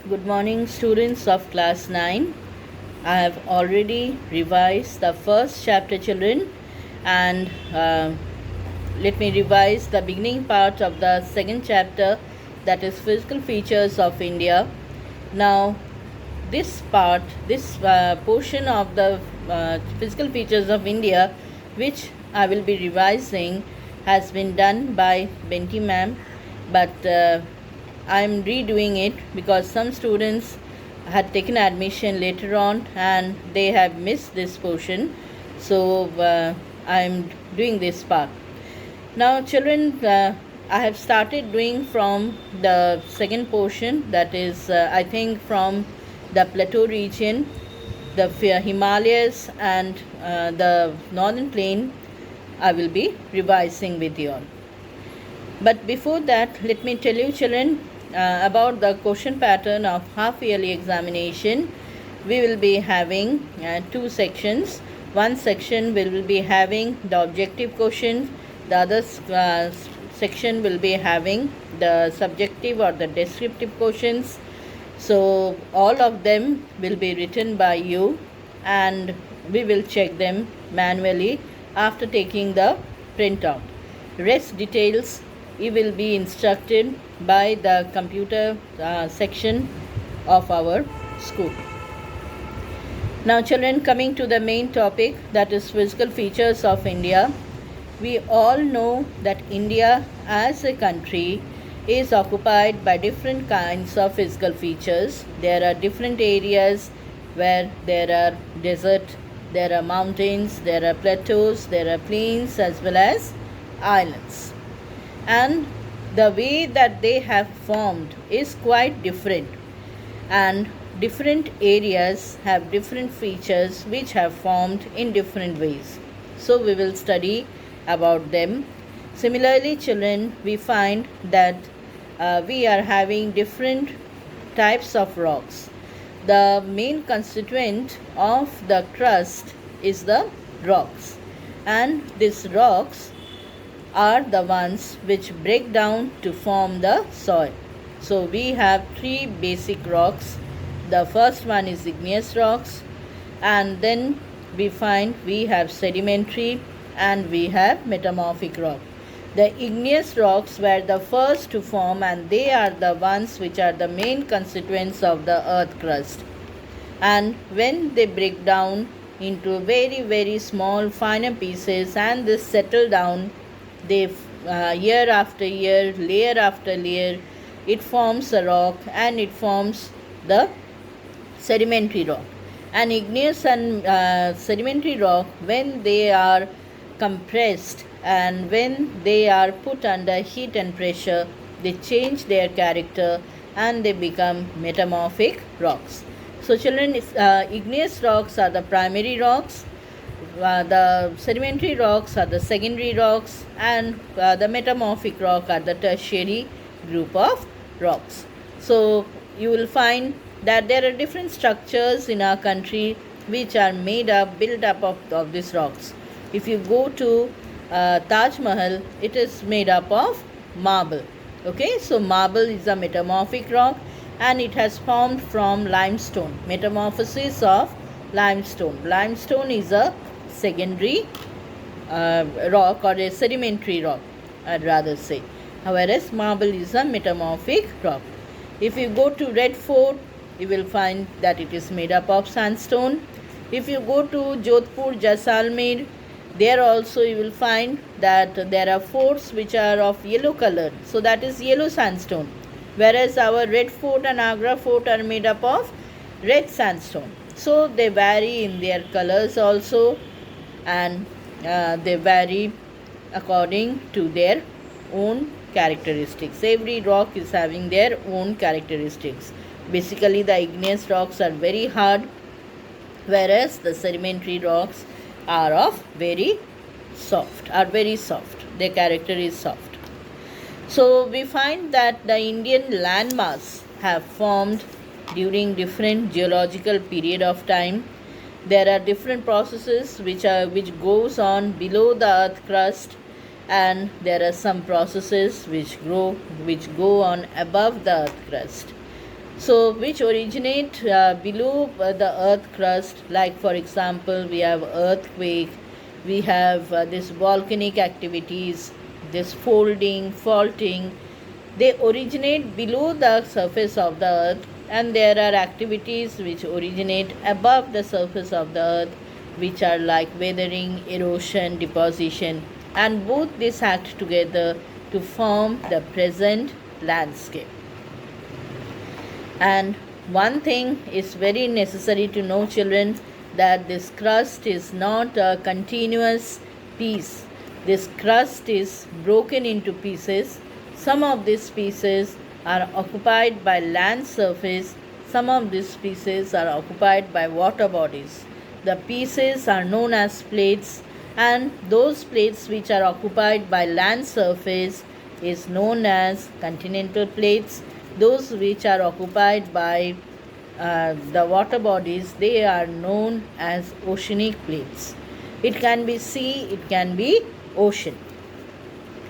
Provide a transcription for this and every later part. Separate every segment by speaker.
Speaker 1: Good morning, students of class 9. I have already revised the first chapter, children, and let me revise the beginning part of the second chapter, that is physical features of India. Now, this portion of the physical features of India, which I will be revising, has been done by Benti ma'am, but I am redoing it because some students had taken admission later on and they have missed this portion. So I am doing this part. Now, children, I have started doing from the second portion, that is, I think, from the plateau region, the Himalayas, and the northern plain. I will be revising with you all. But before that, let me tell you, children, about the question pattern of half yearly examination. We will be having two sections. One section will be having the objective questions. The other section will be having the subjective or the descriptive questions. So all of them will be written by you and we will check them manually after taking the printout. Rest details you will be instructed by the computer section of our school. Now, children, coming to the main topic, that is physical features of India. We all know that India as a country is occupied by different kinds of physical features. There are different areas where there are desert, there are mountains, there are plateaus, there are plains as well as islands. And the way that they have formed is quite different, and different areas have different features which have formed in different ways. So we will study about them. Similarly, children, we find that we are having different types of rocks. The main constituent of the crust is the rocks, and these rocks are the ones which break down to form the soil. So we have three basic rocks. The first one is igneous rocks, and then we find we have sedimentary and we have metamorphic rock. The igneous rocks were the first to form, and they are the ones which are the main constituents of the earth crust. And when they break down into very, very small, finer pieces and they settle down, they year after year, layer after layer, it forms a rock and it forms the sedimentary rock. And igneous and sedimentary rock, when they are compressed and when they are put under heat and pressure, they change their character and they become metamorphic rocks. So children, igneous rocks are the primary rocks, the sedimentary rocks are the secondary rocks, and the metamorphic rock are the tertiary group of rocks. So you will find that there are different structures in our country which are built up of these rocks. If you go to Taj Mahal, it is made up of marble. Okay, so marble is a metamorphic rock and it has formed from limestone, metamorphosis of limestone. Limestone is a secondary rock or a sedimentary rock, I'd rather say, whereas marble is a metamorphic rock. If you go to Red Fort, you will find that it is made up of sandstone. If you go to Jodhpur, Jaisalmer, there also you will find that there are forts which are of yellow color, so that is yellow sandstone, whereas our Red Fort and Agra Fort are made up of red sandstone. So they vary in their colors also, and they vary according to their own characteristics. Every rock is having their own characteristics. Basically, the igneous rocks are very hard, whereas the sedimentary rocks are very soft. Their character is soft. So we find that the Indian landmass have formed during different geological period of time. There are different processes which goes on below the earth crust, and there are some processes which go on above the earth crust. so which originate below the earth crust, like for example we have earthquake, we have this volcanic activities, this folding, faulting. They originate below the surface of the earth, and there are activities which originate above the surface of the earth, which are like weathering, erosion, deposition, and both these act together to form the present landscape. And one thing is very necessary to know, children, that this crust is not a continuous piece. This crust is broken into pieces. Some of these pieces are occupied by land surface, some of these pieces are occupied by water bodies. The pieces are known as plates, and those plates which are occupied by land surface is known as continental plates. Those which are occupied by the water bodies, they are known as oceanic plates. It can be sea, it can be ocean.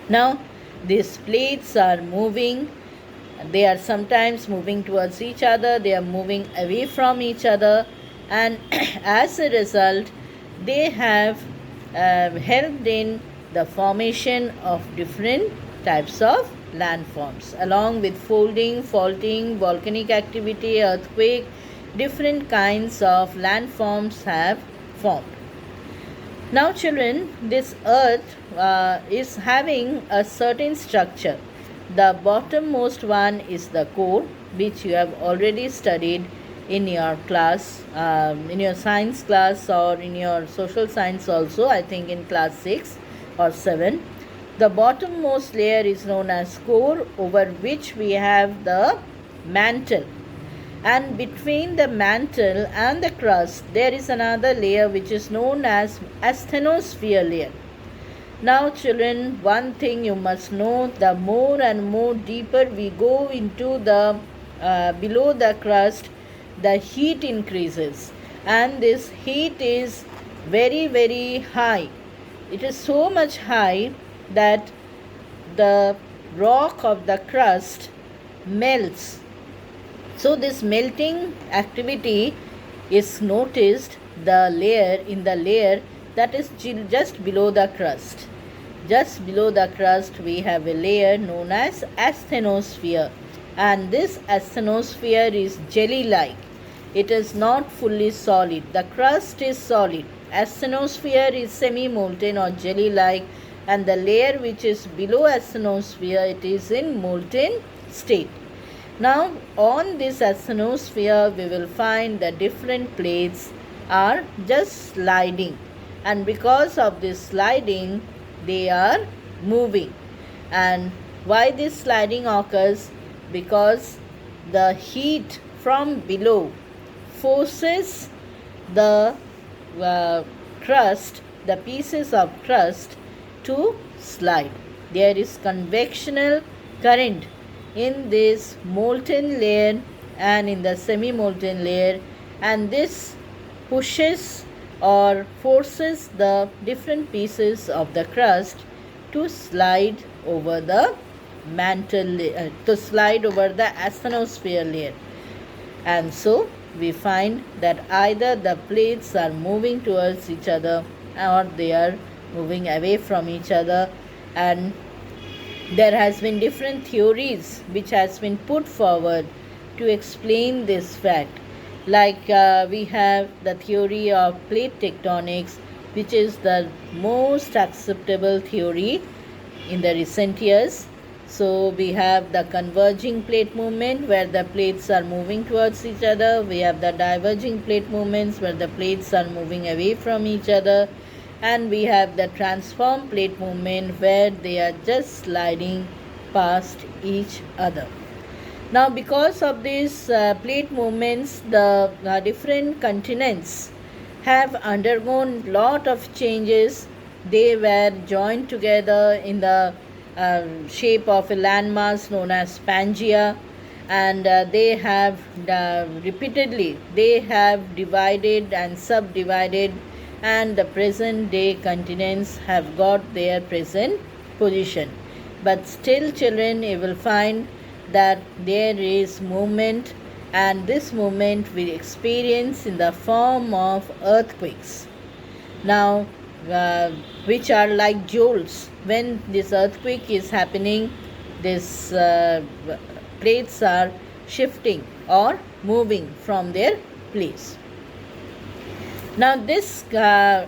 Speaker 1: Now these plates are moving. They are sometimes moving towards each other, they are moving away from each other, and as a result they have helped in the formation of different types of landforms. Along with folding, faulting, volcanic activity, earthquake, different kinds of landforms have formed. Now children, this earth is having a certain structure. The bottommost one is the core, which you have already studied in your class, in your science class, or in your social science also, I think in class 6 or 7. The bottommost layer is known as core, over which we have the mantle. And between the mantle and the crust there is another layer which is known as asthenosphere layer. Now children, one thing you must know, the more and more deeper we go into the below the crust, the heat increases, and this heat is very, very high. It is so much high that the rock of the crust melts. So this melting activity is noticed the layer that is just below the crust. Just below the crust we have a layer known as asthenosphere, and this asthenosphere is jelly-like. It is not fully solid. The crust is solid. Asthenosphere is semi-molten or jelly-like, and the layer which is below asthenosphere, it is in molten state. Now on this asthenosphere we will find the different plates are just sliding, and because of this sliding they are moving. And why this sliding occurs? Because the heat from below forces the crust, the pieces of crust, to slide. There is convectional current in this molten layer and in the semi-molten layer, and this pushes or forces the different pieces of the crust to slide over the mantle, to slide over the asthenosphere layer. And so we find that either the plates are moving towards each other or they are moving away from each other. And there has been different theories which has been put forward to explain this fact. Like we have the theory of plate tectonics, which is the most acceptable theory in the recent years. So we have the converging plate movement where the plates are moving towards each other. We have the diverging plate movements where the plates are moving away from each other. And we have the transform plate movement where they are just sliding past each other. Now because of these plate movements, the different continents have undergone lot of changes. They were joined together in the shape of a landmass known as Pangaea, and they have repeatedly they have divided and subdivided, and the present day continents have got their present position. But still children, you will find that there is movement and this movement we experience in the form of earthquakes. Now, which are like jolts. When this earthquake is happening, these plates are shifting or moving from their place. Now, this kind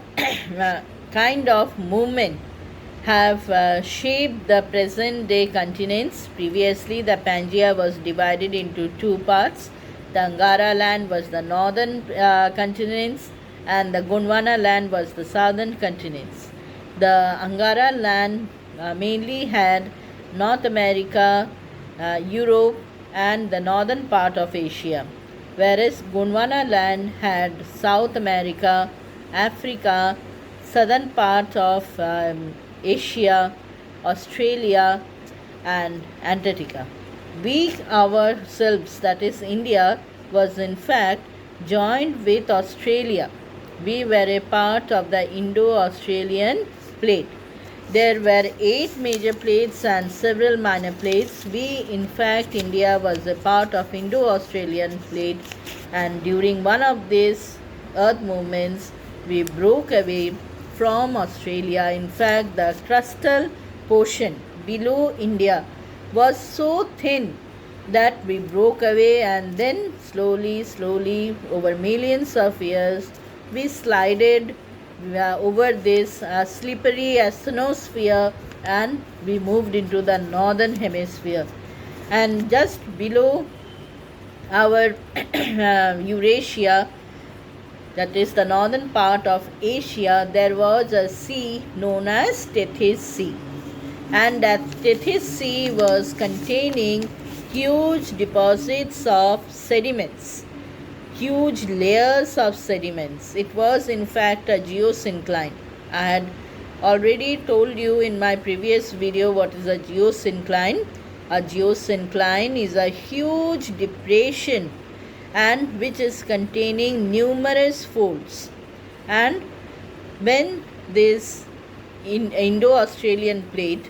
Speaker 1: of movement have shaped the present day continents. Previously, the Pangaea was divided into two parts. The Angara land was the northern continents, and the Gondwana land was the southern continents. The Angara land mainly had North America, Europe, and the northern part of Asia, whereas Gondwana land had South America, Africa, southern part of Asia, Australia, and Antarctica. We ourselves, that is India, was in fact joined with Australia. We were a part of the Indo-Australian plate. There were 8 major plates and several minor plates. We, in fact, India was a part of Indo-Australian plate, and during one of these earth movements, we broke away from Australia. In fact, the crustal portion below India was so thin that we broke away, and then slowly, over millions of years, we slided over this slippery asthenosphere, and we moved into the northern hemisphere. And just below our Eurasia, that is the northern part of Asia, there was a sea known as Tethys Sea, and that Tethys Sea was containing huge deposits of sediments, huge layers of sediments. It was in fact a geosyncline. I had already told you in my previous video what is a geosyncline. A geosyncline is a huge depression and which is containing numerous folds. And when this Indo-Australian plate,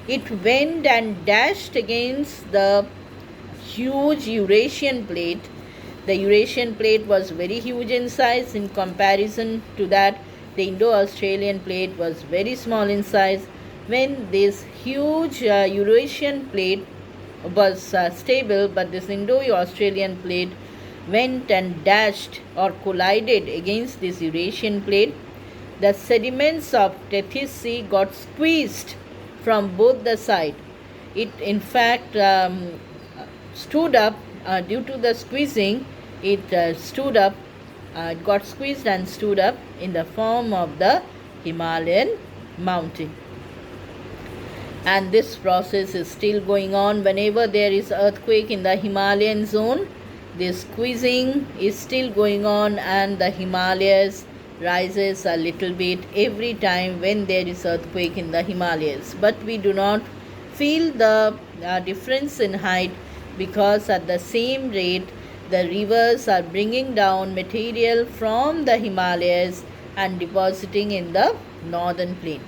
Speaker 1: it went and dashed against the huge Eurasian plate. The Eurasian plate was very huge in size. In comparison to that, the Indo-Australian plate was very small in size. When this huge Eurasian plate was stable, but this Indo-Australian plate went and dashed or collided against this Eurasian plate, the sediments of Tethys Sea got squeezed from both the sides. It in fact stood up due to the squeezing. It stood up, it got squeezed and stood up in the form of the Himalayan mountain. And this process is still going on. Whenever there is earthquake in the Himalayan zone, this squeezing is still going on, and the Himalayas rises a little bit every time when there is earthquake in the Himalayas. But we do not feel the difference in height, because at the same rate the rivers are bringing down material from the Himalayas and depositing in the northern plain.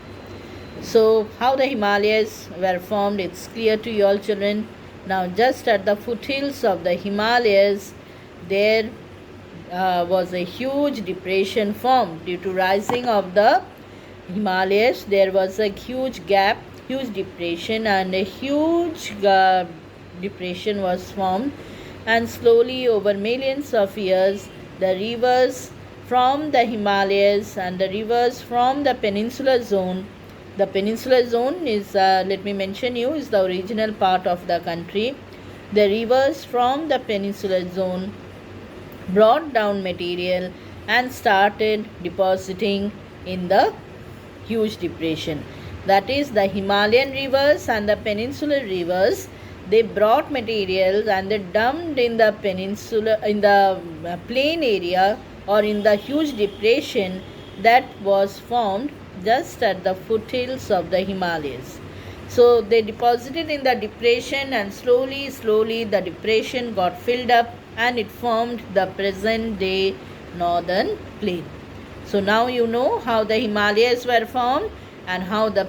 Speaker 1: So how the Himalayas were formed, it's clear to you all children. Now just at the foothills of the Himalayas, there was a huge depression formed due to rising of the Himalayas. There was a huge gap, huge depression, and a huge depression was formed, and slowly over millions of years the rivers from the Himalayas and the rivers from the peninsular zone. The peninsular zone is, let me mention you, is the original part of the country. The rivers from the peninsular zone brought down material and started depositing in the huge depression. That is, the Himalayan rivers and the peninsular rivers, they brought materials and they dumped in the peninsula, in the plain area, or in the huge depression that was formed just at the foothills of the Himalayas. So they deposited in the depression, and slowly the depression got filled up and it formed the present day northern plain. So now you know how the Himalayas were formed and how the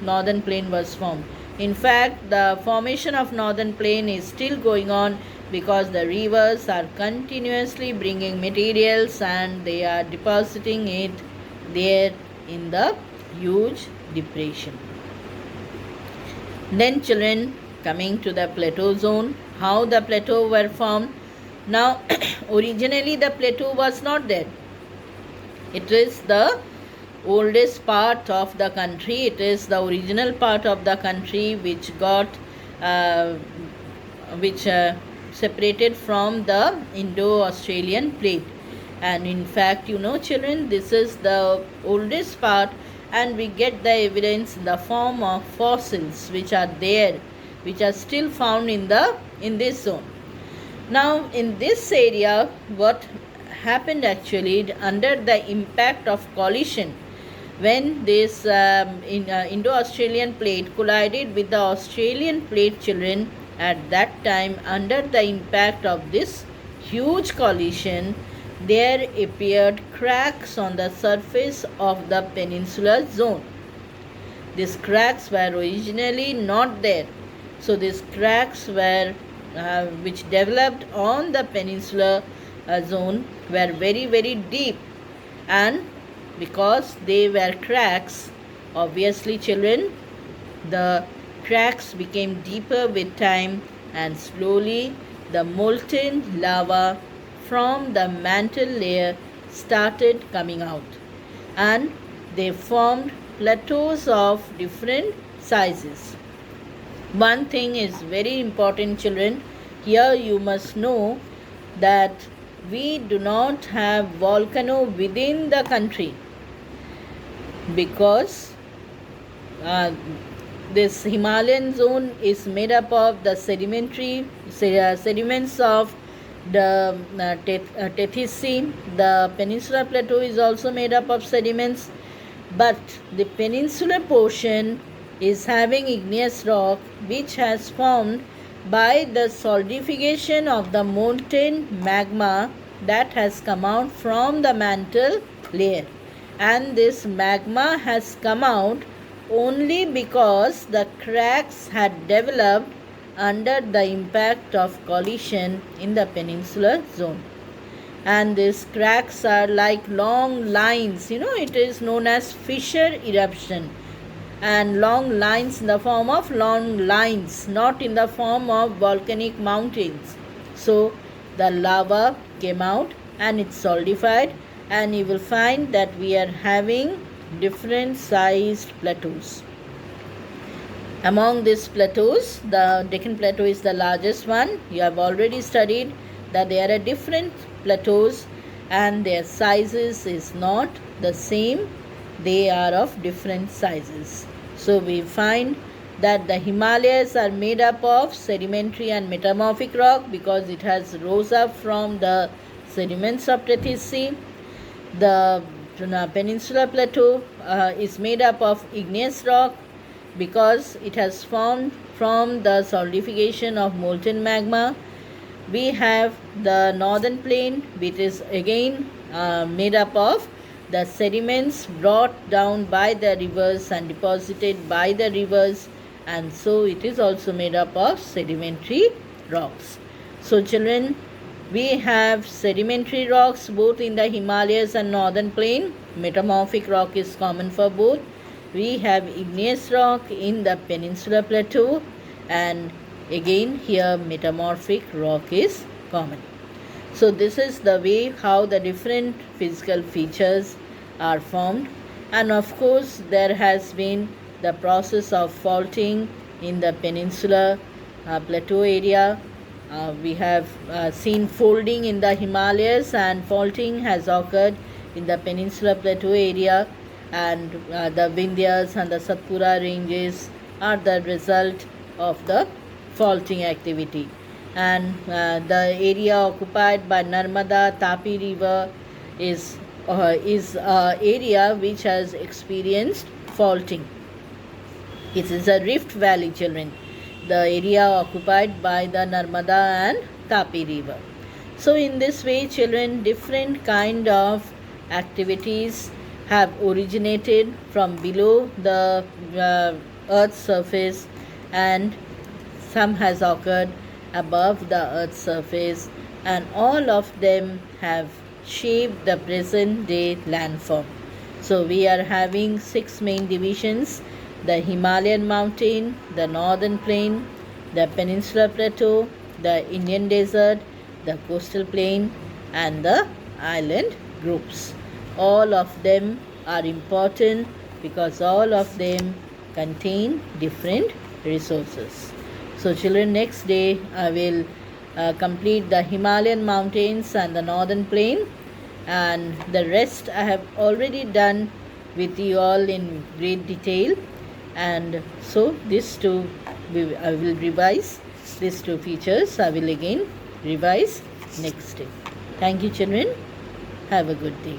Speaker 1: northern plain was formed. In fact, the formation of northern plain is still going on. because the rivers are continuously bringing materials and they are depositing it there in the huge depression. Then children, coming to the plateau zone, how the plateau were formed. Now originally the plateau was not there. It is the oldest part of the country. It is the original part of the country which got separated from the Indo-Australian plate. And in fact, you know children, this is the oldest part, and we get the evidence in the form of fossils which are there, which are still found in this zone. Now in this area, what happened actually, under the impact of collision, when this Indo-Australian plate collided with the Australian plate, children, at that time, under the impact of this huge collision, there appeared cracks on the surface of the peninsular zone. These cracks were originally not there. So these cracks were which developed on the peninsular zone were very, very deep, and because they were cracks, obviously children, the cracks became deeper with time, and slowly the molten lava from the mantle layer started coming out, and they formed plateaus of different sizes. One thing is very important, children. Here you must know that we do not have volcano within the country, because this Himalayan zone is made up of the sediments of the Tethys Sea. The peninsular plateau is also made up of sediments, but the peninsular portion is having igneous rock which has formed by the solidification of the molten magma that has come out from the mantle layer. And this magma has come out only because the cracks had developed under the impact of collision in the peninsular zone. And these cracks are like long lines, it is known as fissure eruption, and long lines in the form of long lines, not in the form of volcanic mountains. So the lava came out and it solidified, and you will find that we are having different sized plateaus. Among these plateaus, the Deccan Plateau is the largest one. You have already studied that there are different plateaus and their sizes is not the same. They are of different sizes. So we find that the Himalayas are made up of sedimentary and metamorphic rock because it has rose up from the sediments of Tethys Sea. The Peninsular Plateau is made up of igneous rock because it has formed from the solidification of molten magma. We have the northern plain, which is again made up of the sediments brought down by the rivers and deposited by the rivers, and so it is also made up of sedimentary rocks. So children, we have sedimentary rocks both in the Himalayas and northern plain. Metamorphic rock is common for both. We have igneous rock in the Peninsular Plateau, and again here metamorphic rock is common. So this is the way how the different physical features are formed, and of course there has been the process of faulting in the Peninsular Plateau area. We have seen folding in the Himalayas, and faulting has occurred in the Peninsular Plateau area, and the Vindhyas and the Satpura ranges are the result of the faulting activity. And the area occupied by Narmada Tapi river is area which has experienced faulting. It is a rift valley, children, the area occupied by the Narmada and Tapi river. So in this way, children, different kind of activities have originated from below the earth's surface, and some has occurred above the earth's surface, and all of them have shaped the present day landform. So we are having 6 main divisions: the Himalayan mountain, the northern plain, the peninsular plateau, the Indian desert, the coastal plain, and the island groups. All of them are important because all of them contain different resources. So children, next day I will complete the Himalayan mountains and the northern plain, and the rest I have already done with you all in great detail. And so these two I will revise. These two features I will again revise next day. Thank you children. Have a good day.